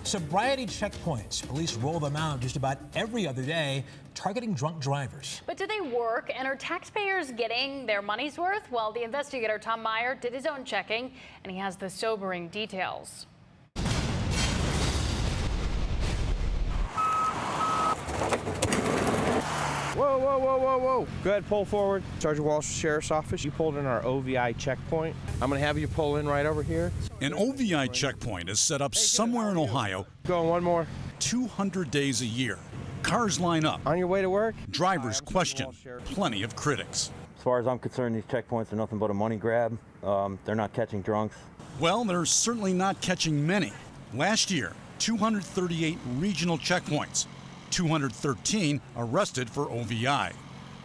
Sobriety checkpoints. Police roll them out just about every other day, targeting drunk drivers. But do they work, and are taxpayers getting their money's worth? Well, the investigator Tom Meyer did his own checking, and he has the sobering details. Whoa, whoa, whoa, whoa, whoa. Go ahead, pull forward. Sergeant Walsh, Sheriff's Office. You pulled in our OVI checkpoint. I'm going to have you pull in right over here. An OVI checkpoint is set up somewhere in Ohio. Going one more. 200 days a year. Cars line up. On your way to work? Drivers question. Plenty of critics. As far as I'm concerned, these checkpoints are nothing but a money grab. They're not catching drunks. Well, they're certainly not catching many. Last year, 238 regional checkpoints. 213 arrested for OVI.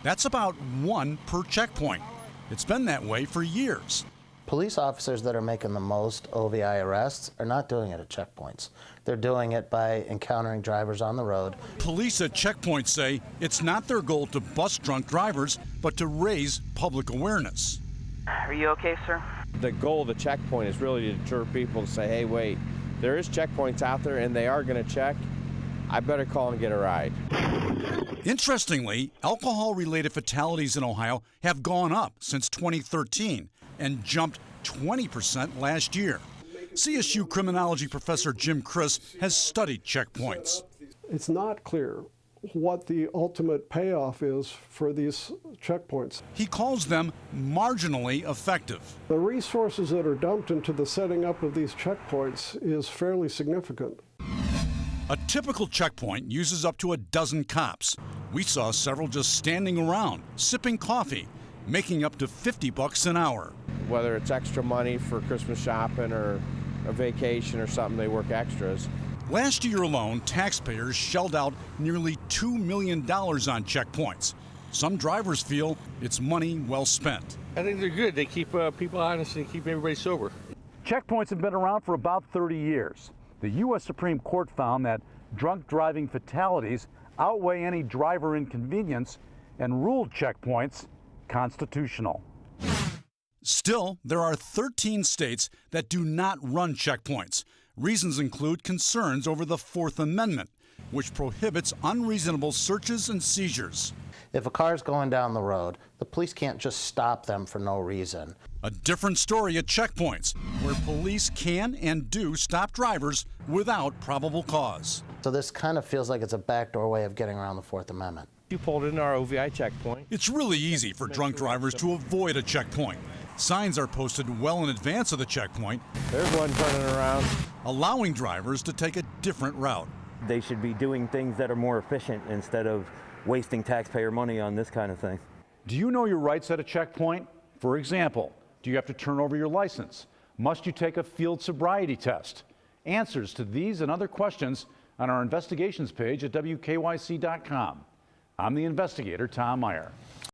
That's about one per checkpoint. It's been that way for years. Police officers that are making the most OVI arrests are not doing it at checkpoints. They're doing it by encountering drivers on the road. Police at checkpoints say it's not their goal to bust drunk drivers, but to raise public awareness. Are you okay, sir? The goal of the checkpoint is really to deter people to say, hey, wait, there is checkpoints out there and they are going to check. I better call and get a ride. Interestingly, alcohol-related fatalities in Ohio have gone up since 2013 and jumped 20% last year. CSU criminology professor Jim Criss has studied checkpoints. It's not clear what the ultimate payoff is for these checkpoints. He calls them marginally effective. The resources that are dumped into the setting up of these checkpoints is fairly significant. A typical checkpoint uses up to a dozen cops. We saw several just standing around, sipping coffee, making up to $50 an hour. Whether it's extra money for Christmas shopping or a vacation or something, they work extras. Last year alone, taxpayers shelled out nearly $2 million on checkpoints. Some drivers feel it's money well spent. I think they're good. They keep people honest and keep everybody sober. Checkpoints have been around for about 30 years. The U.S. Supreme Court found that drunk driving fatalities outweigh any driver inconvenience and ruled checkpoints constitutional. Still, there are 13 states that do not run checkpoints. Reasons include concerns over the Fourth Amendment, which prohibits unreasonable searches and seizures. If a car's going down the road, the police can't just stop them for no reason. A different story at checkpoints, where police can and do stop drivers without probable cause. So this kind of feels like it's a backdoor way of getting around the Fourth Amendment. You pulled in our OVI checkpoint. It's really easy for drunk drivers to avoid a checkpoint. Signs are posted well in advance of the checkpoint. There's one turning around. Allowing drivers to take a different route. They should be doing things that are more efficient instead of wasting taxpayer money on this kind of thing. Do you know your rights at a checkpoint? For example, do you have to turn over your license? Must you take a field sobriety test? Answers to these and other questions on our investigations page at WKYC.com. I'm the investigator, Tom Meyer.